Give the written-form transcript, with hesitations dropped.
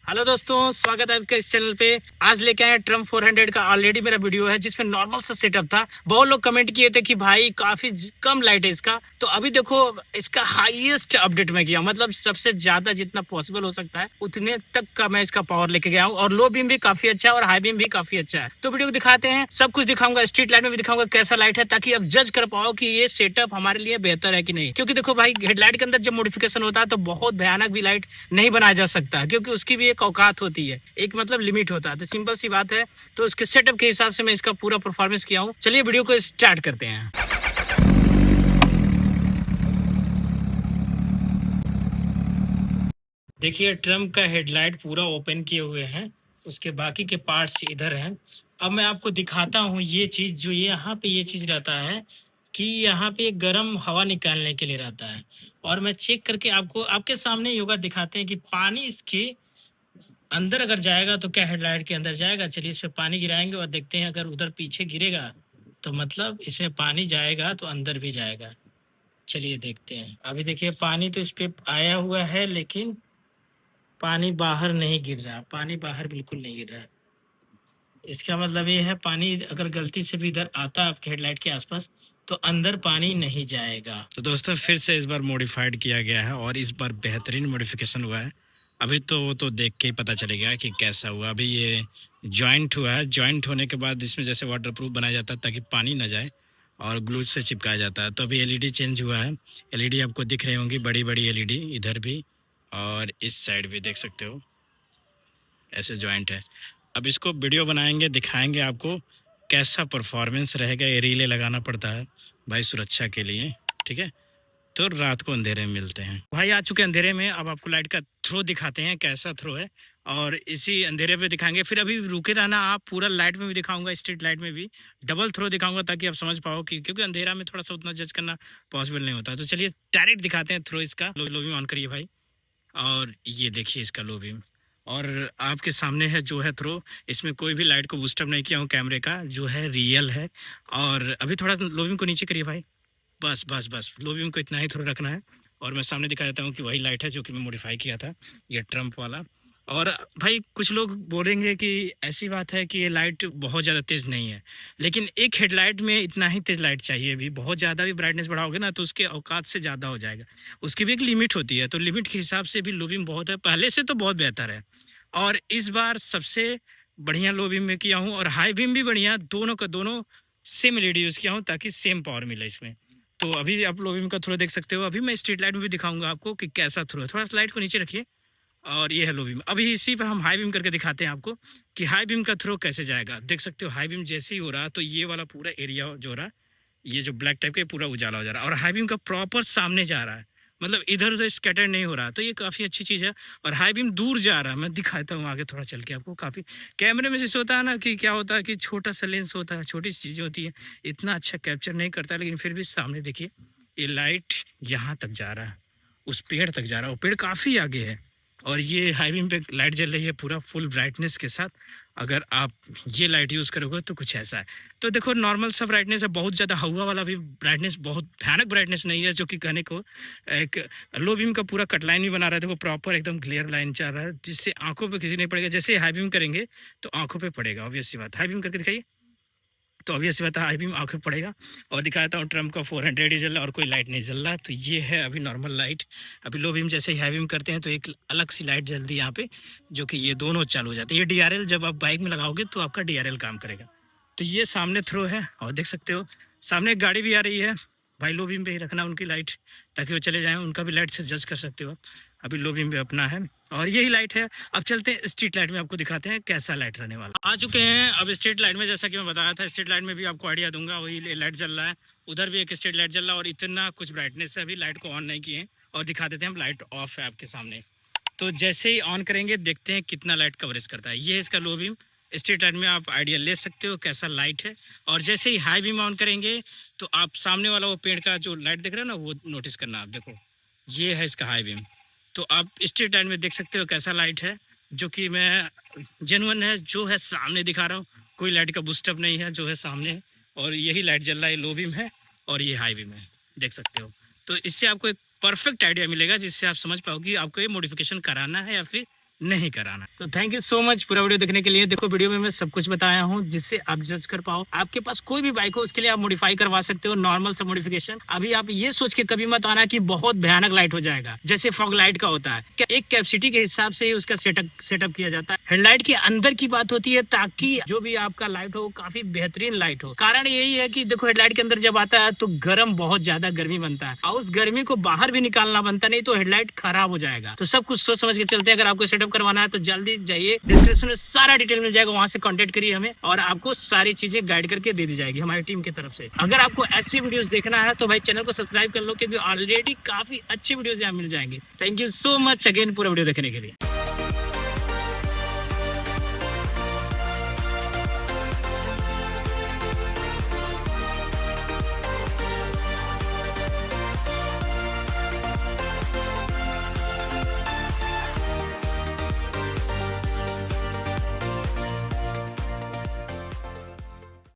Hello दोस्तों, स्वागत है आपके इस चैनल पे। आज लेके आए ट्रम्प 400 का। ऑलरेडी मेरा वीडियो है जिसमें नॉर्मल सा सेटअप था। बहुत लोग कमेंट किए थे कि भाई काफी कम लाइट है इसका। तो अभी देखो, इसका हाईएस्ट अपडेट मैं किया, मतलब सबसे ज्यादा जितना पॉसिबल हो सकता है उतने तक का मैं इसका पावर लेके गया हूँ। और लो बीम भी काफी अच्छा है और हाई बीम भी काफी अच्छा है। तो वीडियो को दिखाते हैं, सब कुछ दिखाऊंगा, स्ट्रीट लाइट में भी दिखाऊंगा कैसा लाइट है, ताकि आप जज कर पाओ कि ये सेटअप हमारे लिए बेहतर है कि नहीं। क्योंकि देखो भाई, हेडलाइट के अंदर जब मॉडिफिकेशन होता है तो बहुत भयानक भी लाइट नहीं बनाया जा सकता, क्योंकि उसकी भी एक औकात होती है, एक मतलब लिमिट होता है। तो सिंपल सी बात है। तो उसके सेटअप के हिसाब से मैं इसका पूरा परफॉर्मेंस किया हूँ। चलिए वीडियो को स्टार्ट करते हैं। देखिए, ट्रम्प का हेडलाइट पूरा ओपन किए हुए हैं, उसके बाकी के पार्ट्स इधर हैं। अब मैं आपको दिखाता हूँ ये चीज, जो यहाँ पे ये चीज रहता है कि यहाँ पे गर्म हवा निकालने के लिए रहता है। और मैं चेक करके आपको आपके सामने योगा दिखाते हैं कि पानी इसके अंदर अगर जाएगा तो क्या हेडलाइट के अंदर जाएगा। चलिए इस पे पानी गिराएंगे और देखते हैं, अगर उधर पीछे गिरेगा तो मतलब इसमें पानी जाएगा तो अंदर भी जाएगा। चलिए देखते हैं। अभी देखिए, पानी तो इस पे आया हुआ है, लेकिन पानी बाहर नहीं गिर रहा। पानी बाहर बिल्कुल नहीं गिर रहा। इसका मतलब ये है, पानी अगर गलती से भी इधर आता है आपके हेडलाइट के आसपास तो अंदर पानी नहीं जाएगा। तो दोस्तों, फिर से इस बार मॉडिफाइड किया गया है और इस बार बेहतरीन मॉडिफिकेशन हुआ है। अभी तो वो तो देख के ही पता चलेगा कि कैसा हुआ। अभी ये जॉइंट हुआ है, जॉइंट होने के बाद इसमें जैसे वाटरप्रूफ बनाया जाता है ताकि पानी ना जाए, और ग्लू से चिपकाया जाता है। तो अभी एलईडी चेंज हुआ है। एलईडी आपको दिख रही होंगी, बड़ी बड़ी एलईडी इधर भी और इस साइड भी देख सकते हो, ऐसे जॉइंट है। अब इसको वीडियो बनाएंगे, दिखाएंगे आपको कैसा परफॉर्मेंस रहेगा। ये रिले लगाना पड़ता है भाई सुरक्षा के लिए, ठीक है। तो रात को अंधेरे में मिलते हैं भाई। आ चुके अंधेरे में, अब आपको लाइट का थ्रो दिखाते हैं कैसा थ्रो है, और इसी अंधेरे पे दिखाएंगे। फिर अभी रुके रहना आप, पूरा लाइट में भी दिखाऊंगा, स्ट्रीट लाइट में भी डबल थ्रो दिखाऊंगा, ताकि आप समझ पाओ कि क्योंकि अंधेरा में थोड़ा सा उतना जज करना पॉसिबल नहीं होता। तो चलिए डायरेक्ट दिखाते हैं थ्रो इसका। लो भी ऑन करिए भाई, और ये देखिए इसका लो बीम। और आपके सामने है जो है थ्रो। इसमें कोई भी लाइट को बूस्टअप नहीं किया हूँ, कैमरे का जो है रियल है। और अभी थोड़ा लो बीम को नीचे करिए भाई, बस बस बस, लो बीम को इतना ही थ्रो रखना है। और मैं सामने दिखा देता हूँ कि वही लाइट है जो कि मैं मॉडिफाई किया था, ये ट्रम्प वाला। और भाई कुछ लोग बोलेंगे कि ऐसी बात है कि ये लाइट बहुत ज़्यादा तेज़ नहीं है, लेकिन एक हेडलाइट में इतना ही तेज़ लाइट चाहिए। भी बहुत ज़्यादा भी ब्राइटनेस बढ़ाओगे ना तो उसके औकात से ज़्यादा हो जाएगा। उसकी भी एक लिमिट होती है, तो लिमिट के हिसाब से भी लो बीम बहुत है, पहले से तो बहुत बेहतर है। और इस बार सबसे बढ़िया लो बीम में किया हूँ, और हाई बीम भी बढ़िया, दोनों का दोनों सेम एलईडी यूज़ किया हूँ ताकि सेम पावर मिले इसमें। तो अभी आप लो बीम का थ्रो देख सकते हो। अभी मैं स्ट्रीट लाइट में भी दिखाऊंगा आपको कि कैसा थ्रो है। थोड़ा सा लाइट को नीचे रखिए, और ये है लो बीम। अभी इसी पे हम हाई बीम करके दिखाते हैं आपको कि हाई बीम का थ्रो कैसे जाएगा। देख सकते हो, हाई बीम जैसे ही हो रहा तो ये वाला पूरा एरिया जो हो रहा, ये जो ब्लैक टाइप का पूरा उजाला हो जा रहा है, और हाई बीम का प्रॉपर सामने जा रहा है, मतलब इधर उधर स्कैटर नहीं हो रहा। तो ये काफ़ी अच्छी चीज़ है। और हाई बीम दूर जा रहा है, मैं दिखाता हूँ आगे थोड़ा चल के आपको। काफ़ी कैमरे में जैसे होता है ना कि क्या होता है कि छोटा सा लेंस होता है, छोटी सी चीज़ें होती है, इतना अच्छा कैप्चर नहीं करता, लेकिन फिर भी सामने देखिए ये लाइट यहाँ तक जा रहा है, उस पेड़ तक जा रहा है, वो पेड़ काफ़ी आगे है। और ये हाई बीम पे लाइट जल रही है पूरा फुल ब्राइटनेस के साथ। अगर आप ये लाइट यूज़ करोगे तो कुछ ऐसा है। तो देखो, नॉर्मल सा ब्राइटनेस है, बहुत ज़्यादा हवा वाला भी ब्राइटनेस, बहुत भयानक ब्राइटनेस नहीं है, जो कि कहने को एक लो बीम का पूरा कट लाइन भी बना रहा है। देखो प्रॉपर एकदम क्लियर लाइन चल रहा है, जिससे आंखों पे किसी नहीं पड़ेगा। जैसे हाई बीम करेंगे तो आंखों पे पड़ेगा, ऑब्वियस सी बात। हाई बीम करके दिखाइए, तो अभी ऐसी बात है, हाई बीम आंखें पड़ेगा। और दिखाता हूँ ट्रम्प का 400 ही जल रहा है और कोई लाइट नहीं जल रहा। तो ये है अभी नॉर्मल लाइट। अभी लो बीम जैसे ही हाई बीम करते हैं तो एक अलग सी लाइट जलती है यहाँ पे, जो कि ये दोनों चालू हो जाते हैं। ये डीआरएल जब आप बाइक में लगाओगे तो आपका डीआरएल काम करेगा। तो ये सामने थ्रो है, और देख सकते हो सामने एक गाड़ी भी आ रही है भाई। लो बीम पे ही रखना उनकी लाइट, ताकि वो चले जाएं, उनका भी लाइट से जज कर सकते हो आप। अभी लो बीम पे अपना है, और यही लाइट है। अब चलते हैं स्ट्रीट लाइट में, आपको दिखाते हैं कैसा लाइट रहने वाला। आ चुके हैं अब स्ट्रीट लाइट में, जैसा कि मैं बताया था स्ट्रीट लाइट में भी आपको आइडिया दूंगा। वही लाइट जल रहा है, उधर भी एक स्ट्रीट लाइट जल रहा है, और इतना कुछ ब्राइटनेस है, अभी लाइट को ऑन नहीं किए। और दिखा देते हैं, हम लाइट ऑफ है आपके सामने। तो जैसे ही ऑन करेंगे देखते हैं कितना लाइट कवरेज करता है। ये है इसका लो बीम। स्ट्रीट लाइट में आप आइडिया ले सकते हो कैसा लाइट है। और जैसे ही हाई बीम ऑन करेंगे तो आप सामने वाला वो पेड़ का जो लाइट देख रहे हो ना, वो नोटिस करना। आप देखो, ये है इसका हाई बीम। तो आप स्ट्रीट लाइट में देख सकते हो कैसा लाइट है, जो कि मैं जेन्युइन है, जो है सामने दिखा रहा हूँ। कोई लाइट का बूस्टअप नहीं है, जो है सामने है। और यही लाइट जल रहा है, लो बीम है और ये हाई बीम है, देख सकते हो। तो इससे आपको एक परफेक्ट आइडिया मिलेगा, जिससे आप समझ पाओ कि आपको ये मॉडिफिकेशन कराना है या फिर नहीं कराना। तो थैंक यू सो मच पूरा वीडियो देखने के लिए। देखो वीडियो में मैं सब कुछ बताया हूँ जिससे आप जज कर पाओ। आपके पास कोई भी बाइक हो उसके लिए आप मॉडिफाई करवा सकते हो, नॉर्मल सा मॉडिफिकेशन। अभी आप ये सोच के कभी मत आना कि बहुत भयानक लाइट हो जाएगा जैसे फॉग लाइट का होता है। एक कैपेसिटी के हिसाब से ही उसका सेटअप किया जाता है। हेडलाइट के अंदर की बात होती है ताकि जो भी आपका लाइट हो काफी बेहतरीन लाइट हो। कारण यही है कि देखो हेडलाइट के अंदर जब आता है तो गर्म, बहुत ज्यादा गर्मी बनता है और उस गर्मी को बाहर भी निकालना बनता, नहीं तो हेडलाइट खराब हो जाएगा। तो सब कुछ सोच समझ के चलते हैं। अगर आपको सेटअप करवाना है तो जल्दी जाइए, डिस्क्रिप्शन में सारा डिटेल मिल जाएगा, वहां से कांटेक्ट करिए हमें और आपको सारी चीजें गाइड करके दे दी जाएगी हमारी टीम की तरफ से। अगर आपको ऐसी वीडियोस देखना है तो भाई चैनल को सब्सक्राइब कर लो क्योंकि ऑलरेडी काफी अच्छी वीडियोस यहाँ मिल जाएंगे। Thank you so much again पूरा वीडियो देखने के लिए।